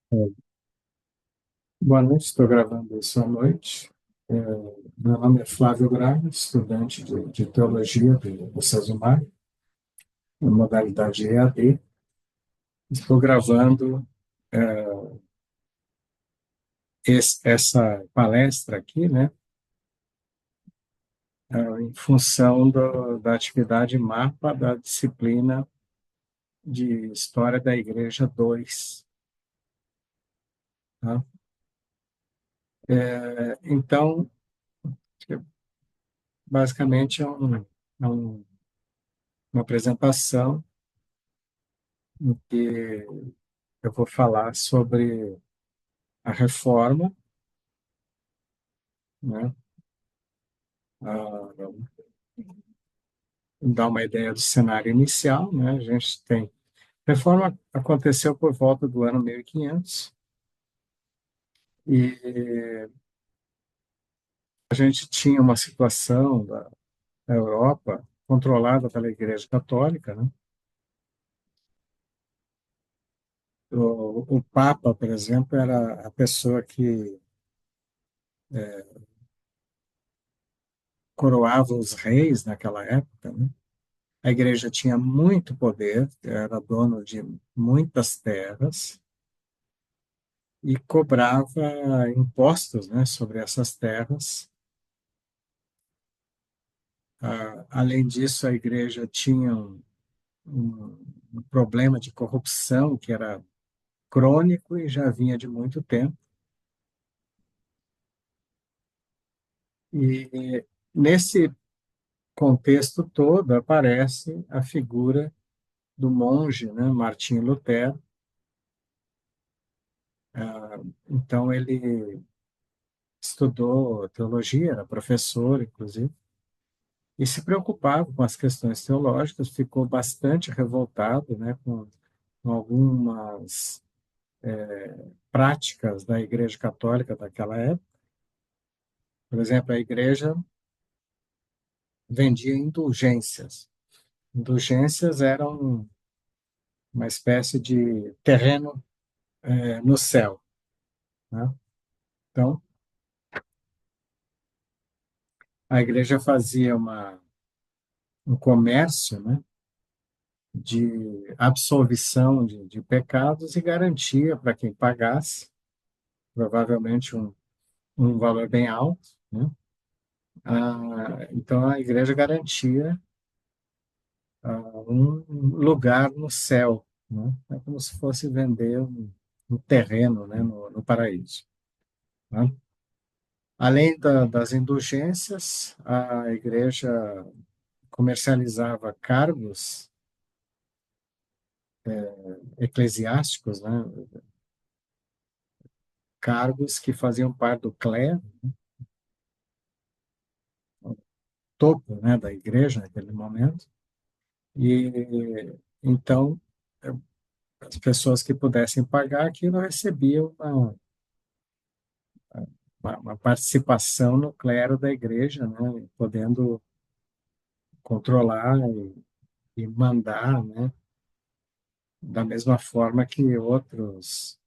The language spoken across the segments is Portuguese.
Boa noite, estou gravando isso à noite. É, Meu nome é Flávio Braga, estudante de Teologia do Sesumar, na modalidade EAD. Estou gravando essa palestra aqui, né, em função da atividade Mapa da disciplina de História da Igreja 2. Tá? Então, basicamente, é uma apresentação em que eu vou falar sobre a reforma, né? Ah, dar uma ideia do cenário inicial, né? A gente tem reforma aconteceu por volta do ano 1500 e a gente tinha uma situação da Europa controlada pela Igreja Católica, né? O Papa, por exemplo, era a pessoa que coroava os reis naquela época, né? A Igreja tinha muito poder, era dono de muitas terras e cobrava impostos, né, sobre essas terras. Além disso, a igreja tinha um problema de corrupção que era crônico e já vinha de muito tempo. E nesse contexto todo aparece a figura do monge, né, Martinho Lutero. Então ele estudou teologia, era professor, inclusive, e se preocupava com as questões teológicas, ficou bastante revoltado, né, com algumas práticas da Igreja Católica daquela época. Por exemplo, a igreja vendia indulgências. Indulgências eram uma espécie de terreno no céu, né? Então, a igreja fazia um comércio, né, de absolvição de pecados e garantia para quem pagasse, provavelmente um valor bem alto, né? Então, a igreja garantia um lugar no céu, né? É como se fosse vender um terreno, né, no paraíso, né? Além das indulgências, a igreja comercializava cargos eclesiásticos, né, cargos que faziam parte do clero, topo, né, da igreja naquele momento, e então as pessoas que pudessem pagar aquilo recebiam uma participação no clero da igreja, né, podendo controlar e mandar, né, da mesma forma que outros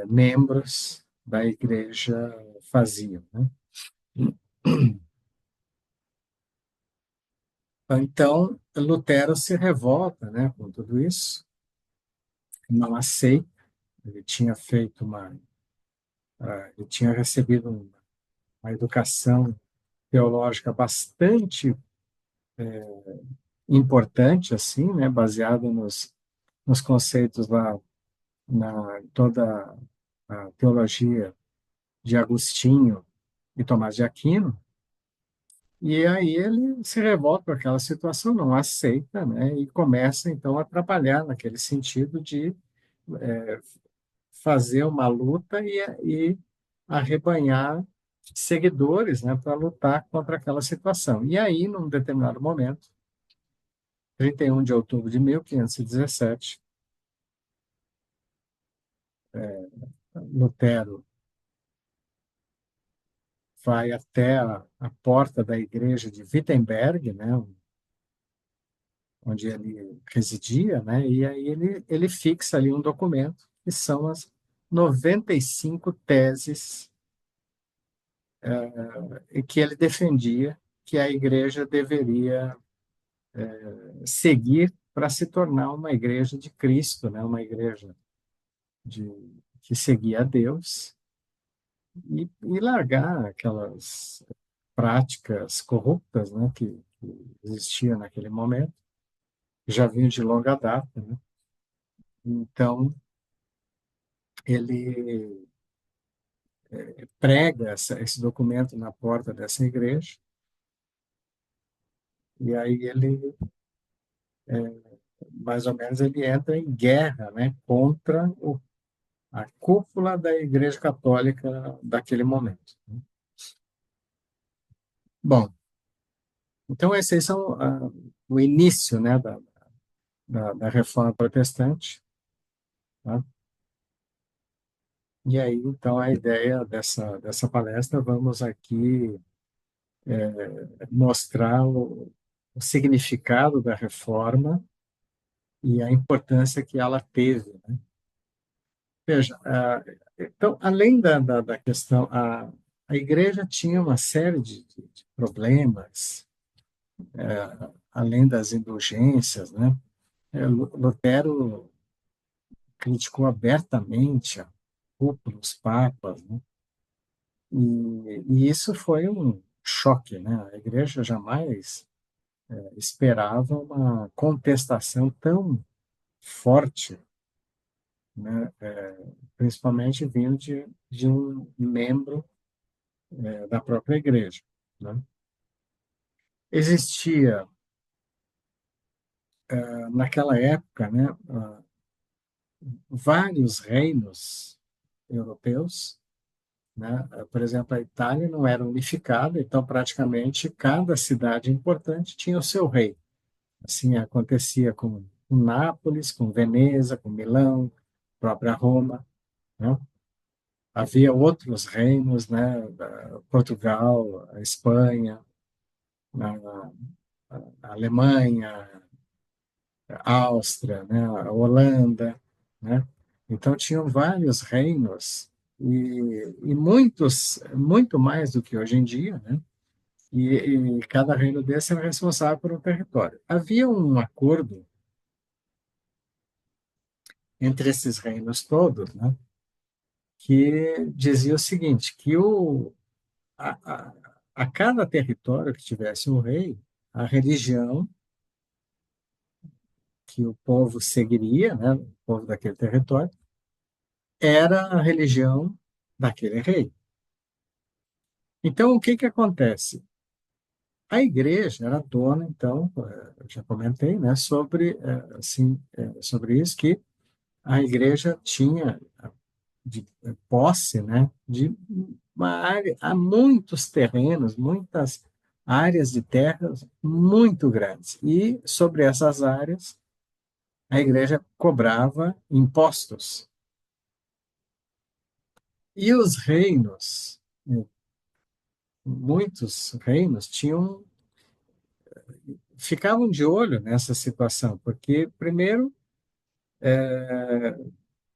membros da igreja faziam, né? Então, Lutero se revolta, né, com tudo isso, não aceita. Ele tinha feito ele tinha recebido uma educação teológica bastante importante, assim, né, baseada nos conceitos lá na toda a teologia de Agostinho e Tomás de Aquino. E aí ele se revolta com aquela situação, não aceita, né, e começa então a trabalhar naquele sentido de fazer uma luta e arrebanhar seguidores, né, para lutar contra aquela situação. E aí, num determinado momento, 31 de outubro de 1517, Lutero vai até a porta da igreja de Wittenberg, né, onde ele residia, né, e aí ele fixa ali um documento que são 95 teses em que ele defendia que a igreja deveria seguir para se tornar uma igreja de Cristo, né? Uma igreja de, que seguia a Deus e largar aquelas práticas corruptas, né, que existiam naquele momento, já vinham de longa data, né? Então, ele prega esse documento na porta dessa igreja, e aí ele, mais ou menos, ele entra em guerra, né, contra a cúpula da Igreja Católica daquele momento, né? Bom, então esses são o início, né, da Reforma Protestante, tá? E aí, então, a ideia dessa palestra, vamos aqui mostrar o significado da reforma e a importância que ela teve, né? Veja, então, além da questão, a igreja tinha uma série de problemas, além das indulgências, né? Lutero criticou abertamente a cúpula, os papas, né? E isso foi um choque, né? A igreja jamais esperava uma contestação tão forte, né? Principalmente vindo de um membro da própria igreja, né? Existia, naquela época, né, vários reinos europeus, né? Por exemplo, a Itália não era unificada, então praticamente cada cidade importante tinha o seu rei. Assim acontecia com Nápoles, com Veneza, com Milão, própria Roma, né? Havia outros reinos, né? Portugal, a Espanha, a Alemanha, a Áustria, né? A Holanda, né? Então tinham vários reinos e muitos, muito mais do que hoje em dia, né? E cada reino desse era responsável por um território. Havia um acordo entre esses reinos todos, né, que dizia o seguinte, que a cada território que tivesse um rei, a religião que o povo seguiria, né, o povo daquele território, era a religião daquele rei. Então, o que que acontece? A igreja era dona, então, eu já comentei, né, sobre isso, que a igreja tinha de posse, né, de uma área, há muitos terrenos, muitas áreas de terras muito grandes. E sobre essas áreas, a igreja cobrava impostos. E os reinos, muitos reinos ficavam de olho nessa situação, porque primeiro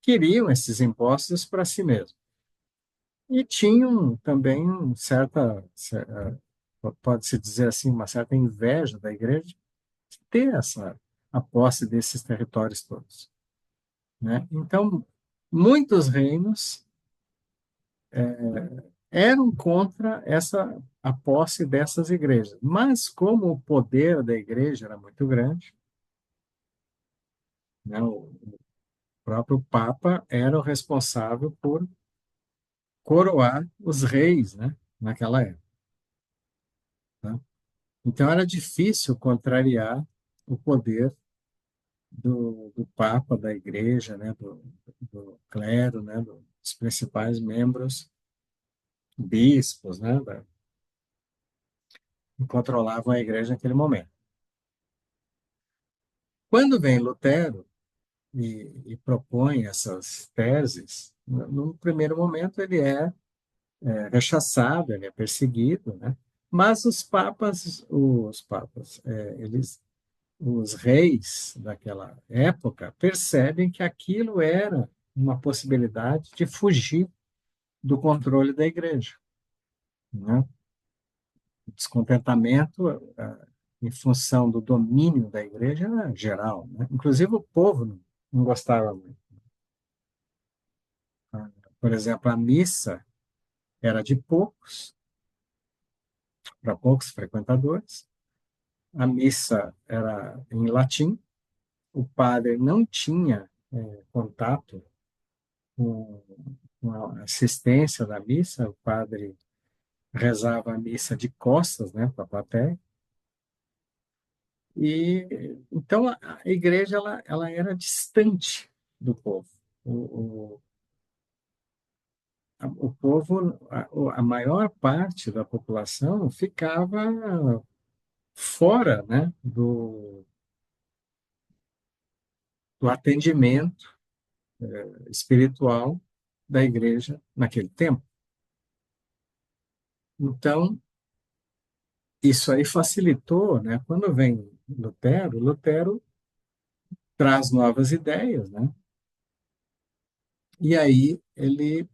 queriam esses impostos para si mesmos. E tinham também pode-se dizer assim, uma certa inveja da igreja de ter a posse desses territórios todos, né? Então, muitos reinos eram contra a posse dessas igrejas, mas como o poder da igreja era muito grande, né, o próprio Papa era o responsável por coroar os reis, né, naquela época, né? Então era difícil contrariar o poder do Papa, da Igreja, né, do clero, né, dos principais membros, bispos, né, que controlavam a Igreja naquele momento. Quando vem Lutero e propõe essas teses, no primeiro momento ele é rechaçado, ele é perseguido, né? Mas os papas, os reis daquela época percebem que aquilo era uma possibilidade de fugir do controle da igreja, né? O descontentamento, em função do domínio da igreja era geral, né? Inclusive o povo não gostava muito. Por exemplo, a missa era de poucos, para poucos frequentadores. A missa era em latim. O padre não tinha contato com a assistência da missa. O padre rezava a missa de costas, né, para a plateia. E então a igreja ela era distante do povo. O, o povo, a maior parte da população ficava fora, né, do atendimento espiritual da igreja naquele tempo. Então, isso aí facilitou, né? Quando vem Lutero, Lutero traz novas ideias, né? E aí ele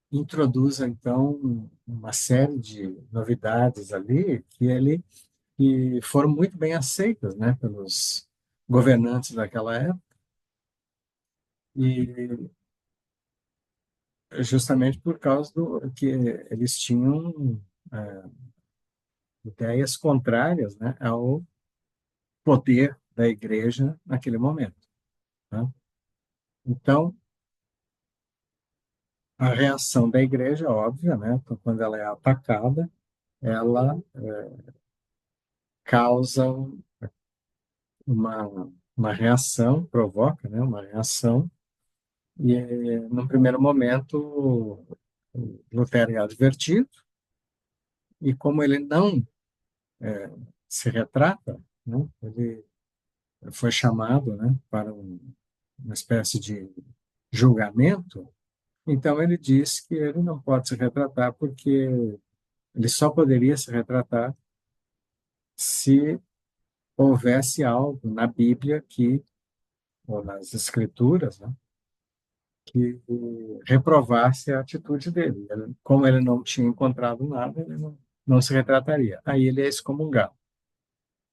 introduz, então, uma série de novidades ali que foram muito bem aceitas, né, pelos governantes daquela época, e justamente por causa do que eles tinham ideias contrárias, né, ao poder da igreja naquele momento, né? Então, a reação da igreja, é óbvia, né? Então, quando ela é atacada, ela causa uma reação, provoca, né? Uma reação, e no primeiro momento o Lutero é advertido, e como ele não se retrata, né? Ele foi chamado, né, para uma espécie de julgamento. Então ele diz que ele não pode se retratar porque ele só poderia se retratar se houvesse algo na Bíblia ou nas Escrituras, né, que reprovasse a atitude dele. Como ele não tinha encontrado nada, ele não se retrataria. Aí ele é excomungado.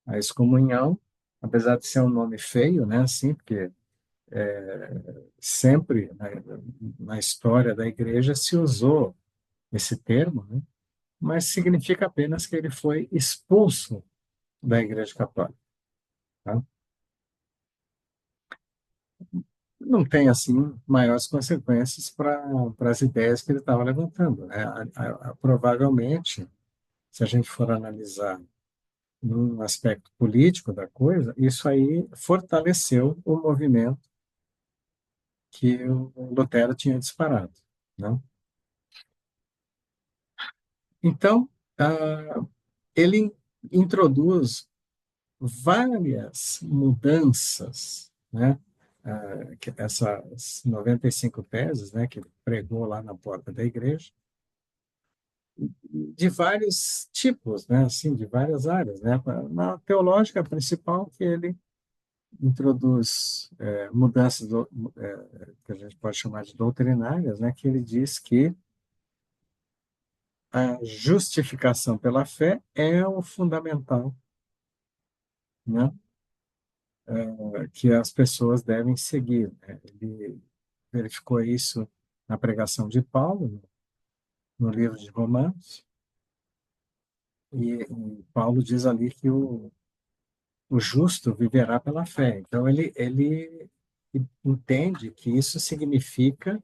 A excomunhão, apesar de ser um nome feio, né, assim, porque sempre na história da igreja se usou esse termo, né, mas significa apenas que ele foi expulso da Igreja Católica. Tá? Não tem, assim, maiores consequências para as ideias que ele estava levantando. Né? Provavelmente, se a gente for analisar num aspecto político da coisa, isso aí fortaleceu o movimento que o Lutero tinha disparado. Né? Então, ele introduz várias mudanças, né? Essas 95 teses, né, que ele pregou lá na porta da igreja, de vários tipos, né, assim, de várias áreas, né? Na teológica principal, que ele introduz mudanças que a gente pode chamar de doutrinárias, né, que ele diz que a justificação pela fé é o fundamental, né? Que as pessoas devem seguir, né? Ele verificou isso na pregação de Paulo, no livro de Romanos, e Paulo diz ali que o justo viverá pela fé. Então, ele entende que isso significa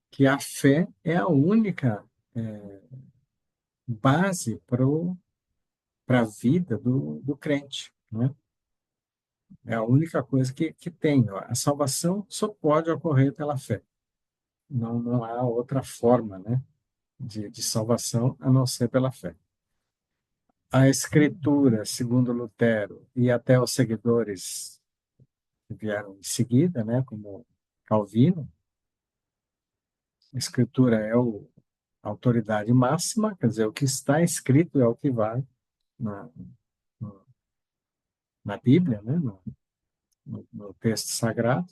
que a fé é a única base para a vida do crente, né? É a única coisa que tem. Ó. A salvação só pode ocorrer pela fé. Não há outra forma, né, de salvação a não ser pela fé. A Escritura, segundo Lutero, e até os seguidores que vieram em seguida, né, como Calvino, a Escritura é a autoridade máxima, quer dizer, o que está escrito é o que vai na, na Bíblia, né, no texto sagrado.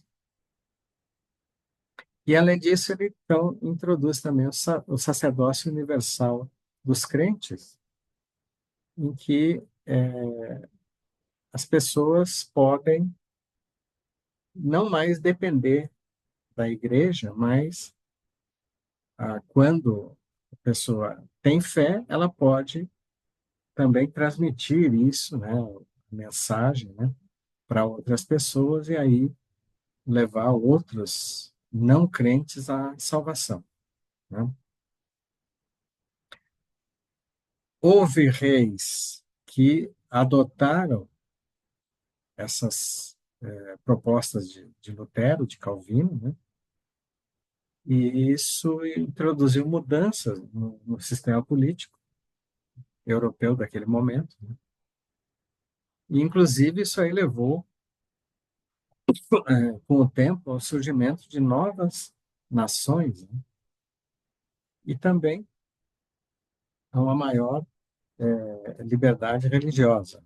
E, além disso, ele então introduz também o sacerdócio universal dos crentes, em que as pessoas podem não mais depender da igreja, mas quando a pessoa tem fé, ela pode também transmitir isso, né, a mensagem, né, para outras pessoas e aí levar outros não crentes à salvação, né? Houve reis que adotaram essas propostas de Lutero, de Calvino, né? E isso introduziu mudanças no sistema político europeu daquele momento, né? E, inclusive, isso aí levou, com o tempo, ao surgimento de novas nações, né? E também a uma maior liberdade religiosa.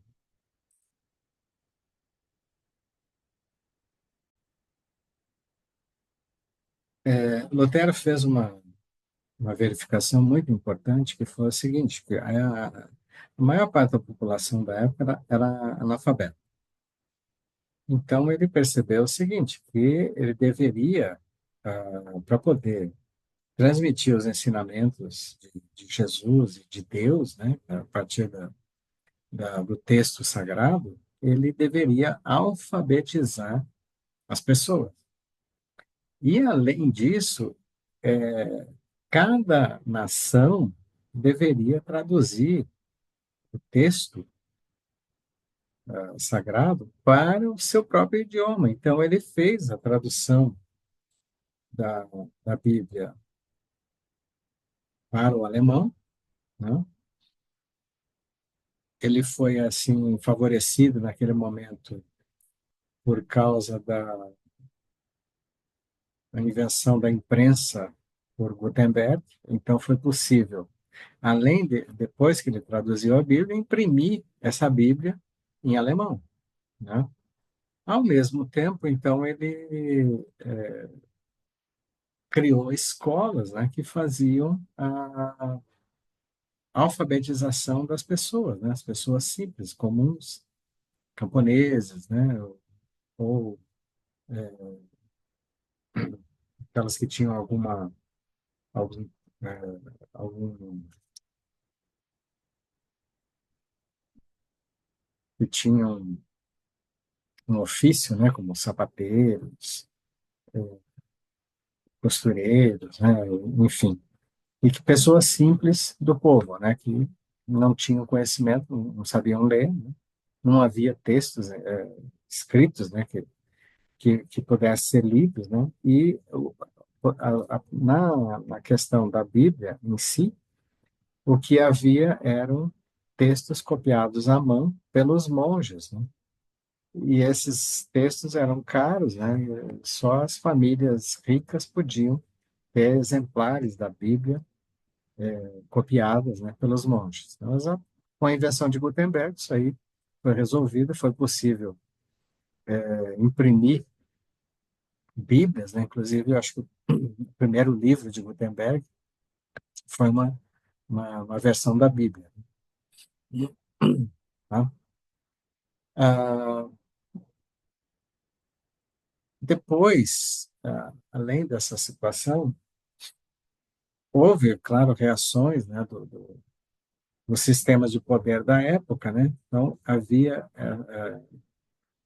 Lutero fez uma verificação muito importante, que foi o seguinte, que a maior parte da população da época era analfabeta. Então, ele percebeu o seguinte, que ele deveria, para poder transmitir os ensinamentos de Jesus e de Deus, né, a partir do texto sagrado, ele deveria alfabetizar as pessoas. E, além disso, cada nação deveria traduzir o texto sagrado para o seu próprio idioma. Então, ele fez a tradução da, da Bíblia para o alemão, né? Ele foi, assim, favorecido naquele momento por causa da invenção da imprensa por Gutenberg. Então, foi possível, além de, depois que ele traduziu a Bíblia, imprimir essa Bíblia em alemão, né? Ao mesmo tempo, então, ele criou escolas, né, que faziam a alfabetização das pessoas, né, as pessoas simples, comuns, camponeses, né, ou aquelas que tinham algum, é, algum que tinham um ofício, né, como sapateiros, costureiros, né, enfim, e que pessoas simples do povo, né, que não tinham conhecimento, não sabiam ler, né, não havia textos escritos, né, que pudessem ser lidos, né, e na questão da Bíblia em si, o que havia eram textos copiados à mão pelos monges, né? E esses textos eram caros, né? Só as famílias ricas podiam ter exemplares da Bíblia copiadas, né, pelos monges. Então, com a invenção de Gutenberg, isso aí foi resolvido, foi possível imprimir Bíblias, né? Inclusive, eu acho que o primeiro livro de Gutenberg foi uma versão da Bíblia. Tá? Ah, depois, além dessa situação, houve, claro, reações, né, dos sistemas de poder da época, né? Então, havia,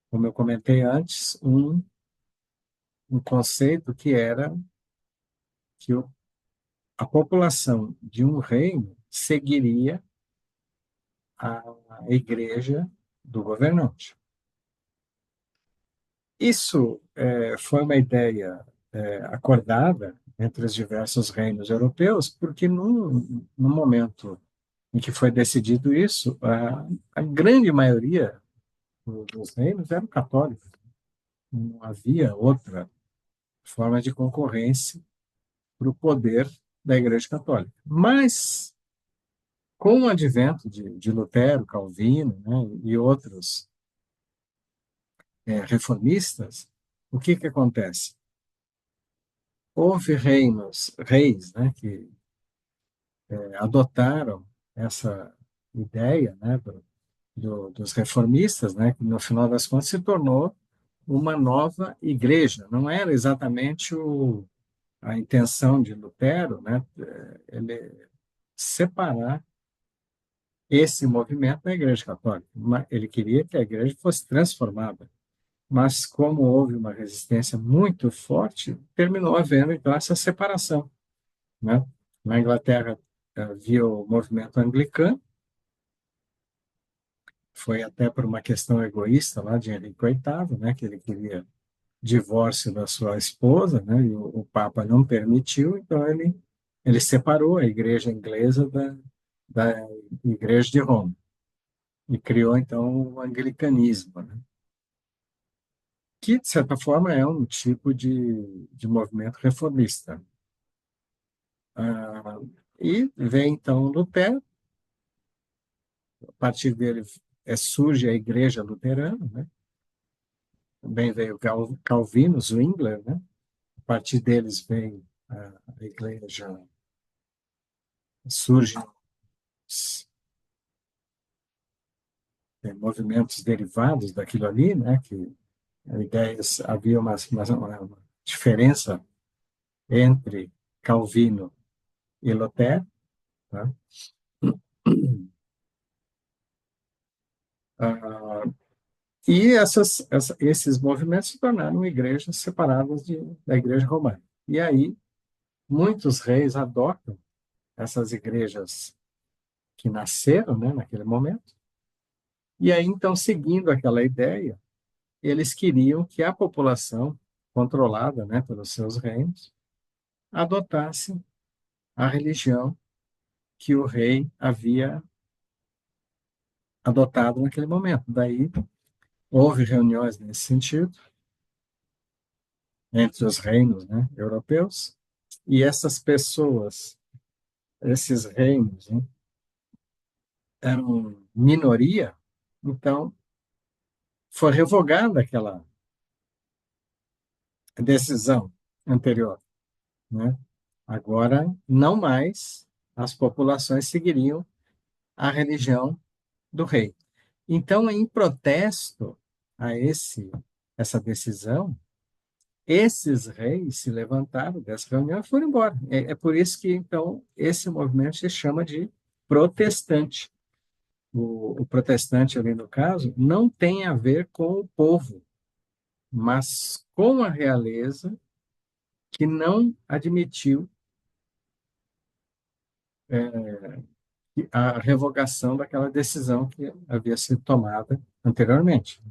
como eu comentei antes, um conceito que era que a população de um reino seguiria a igreja do governante. Isso foi uma ideia acordada entre os diversos reinos europeus, porque no momento em que foi decidido isso, a grande maioria dos reinos eram católicos. Não havia outra forma de concorrência para o poder da Igreja Católica. Mas, com o advento de Lutero, Calvino, né, e outros reformistas, o que acontece? houve reis, né, que adotaram essa ideia, né, dos reformistas, né, que no final das contas se tornou uma nova igreja. Não era exatamente a intenção de Lutero, né, ele separar esse movimento da Igreja Católica. Ele queria que a igreja fosse transformada, mas como houve uma resistência muito forte, terminou havendo então essa separação, né? Na Inglaterra havia o movimento anglicano, foi até por uma questão egoísta lá de Henrique VIII, né, que ele queria divórcio da sua esposa, né, e o Papa não permitiu, então ele separou a igreja inglesa da igreja de Roma e criou então o anglicanismo, né, que de certa forma é um tipo de movimento reformista. Ah, e vem então Lutero, a partir dele surge a igreja luterana, né? Também veio Calvino, Zwingler, né? A partir deles vem a igreja, surgem movimentos derivados daquilo ali, né? Que ideias, havia uma diferença entre Calvino e Lutero, tá? Ah, e esses movimentos se tornaram igrejas separadas da igreja romana. E aí, muitos reis adotam essas igrejas que nasceram, né, naquele momento. E aí, então, seguindo aquela ideia, eles queriam que a população, controlada, né, pelos seus reinos, adotasse a religião que o rei havia adotado naquele momento. Daí, houve reuniões nesse sentido entre os reinos, né, europeus, e essas pessoas, esses reinos, né, eram minoria, então foi revogada aquela decisão anterior, né? Agora, não mais as populações seguiriam a religião do rei. Então, em protesto a essa decisão, esses reis se levantaram dessa reunião e foram embora. É por isso que, então, esse movimento se chama de protestante. O protestante, ali no caso, não tem a ver com o povo, mas com a realeza que não admitiu a revogação daquela decisão que havia sido tomada anteriormente.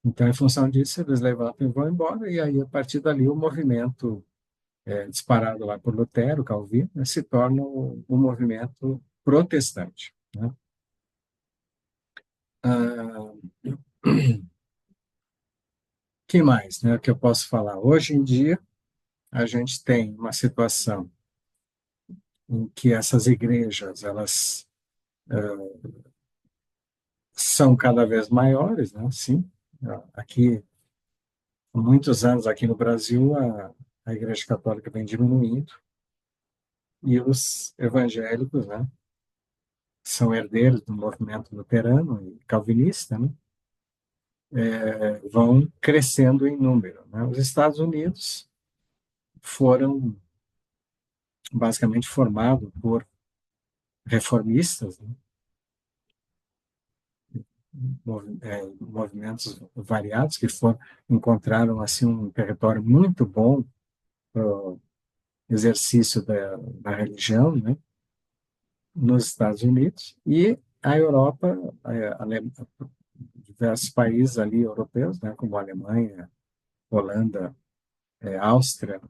Então, em função disso, eles levantam e vão embora, e aí, a partir dali, o movimento disparado lá por Lutero, Calvino, né, se torna o movimento protestante, né? Ah, que mais, né, que eu posso falar? Hoje em dia, a gente tem uma situação em que essas igrejas, elas são cada vez maiores, né? Sim, aqui, há muitos anos aqui no Brasil, a Igreja Católica vem diminuindo e os evangélicos, né, são herdeiros do movimento luterano e calvinista, né, vão crescendo em número, né? Os Estados Unidos foram basicamente formados por reformistas, né, movimentos variados que encontraram assim um território muito bom para o exercício da religião, né, nos Estados Unidos e a Europa, diversos países ali europeus, né, como a Alemanha, Holanda, Áustria,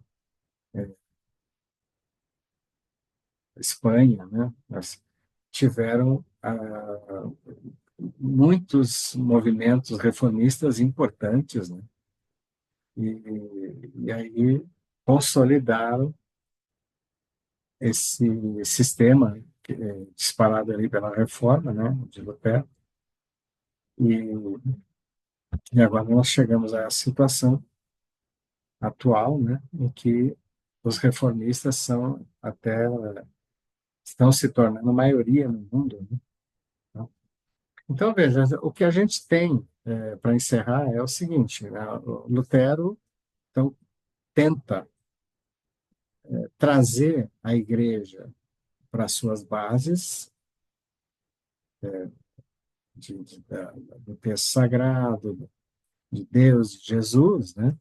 Espanha, né, nós tiveram muitos movimentos reformistas importantes, né, e aí consolidaram esse sistema disparado ali pela reforma, né, de Lutero, e, e agora nós chegamos à situação atual, né, em que os reformistas são até estão se tornando maioria no mundo, né? Então, veja, o que a gente tem para encerrar é o seguinte, né? O Lutero, então, tenta trazer a igreja para suas bases do texto sagrado, de Deus, de Jesus, né?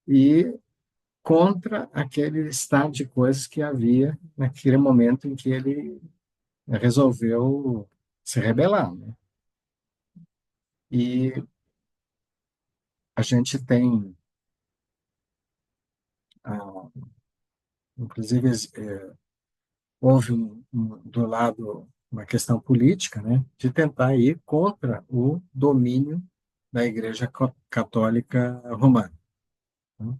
E contra aquele estado de coisas que havia naquele momento em que ele resolveu se rebelar, né? E a gente tem, ah, inclusive, houve do lado uma questão política, né, de tentar ir contra o domínio da Igreja Católica Romana, né?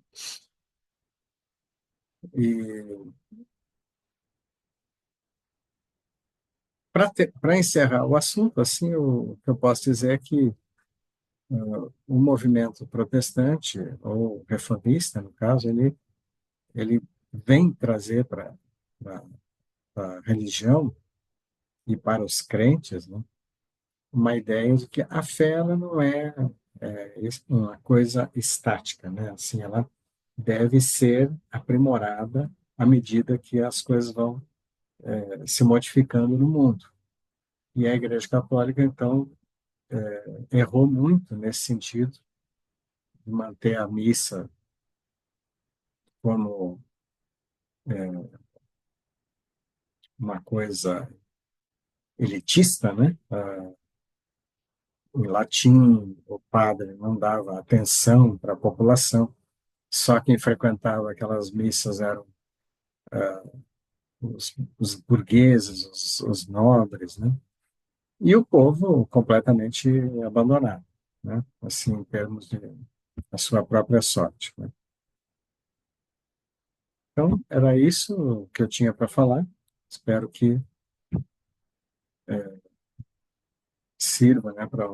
E para encerrar o assunto, assim, o que eu posso dizer é que o movimento protestante ou reformista, no caso, ele vem trazer para a religião e para os crentes, né, uma ideia de que a fé ela não uma coisa estática, né? Assim, ela deve ser aprimorada à medida que as coisas vão se modificando no mundo. E a Igreja Católica, então, errou muito nesse sentido de manter a missa como uma coisa elitista, né? Em latim, o padre não dava atenção para a população, só quem frequentava aquelas missas eram os burgueses, os nobres, né? E o povo completamente abandonado, né? Assim, em termos de a sua própria sorte, né? Então, era isso que eu tinha para falar. Espero que sirva, né, para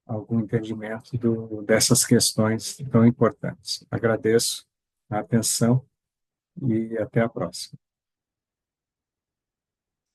algum entendimento dessas questões tão importantes. Agradeço a atenção e até a próxima.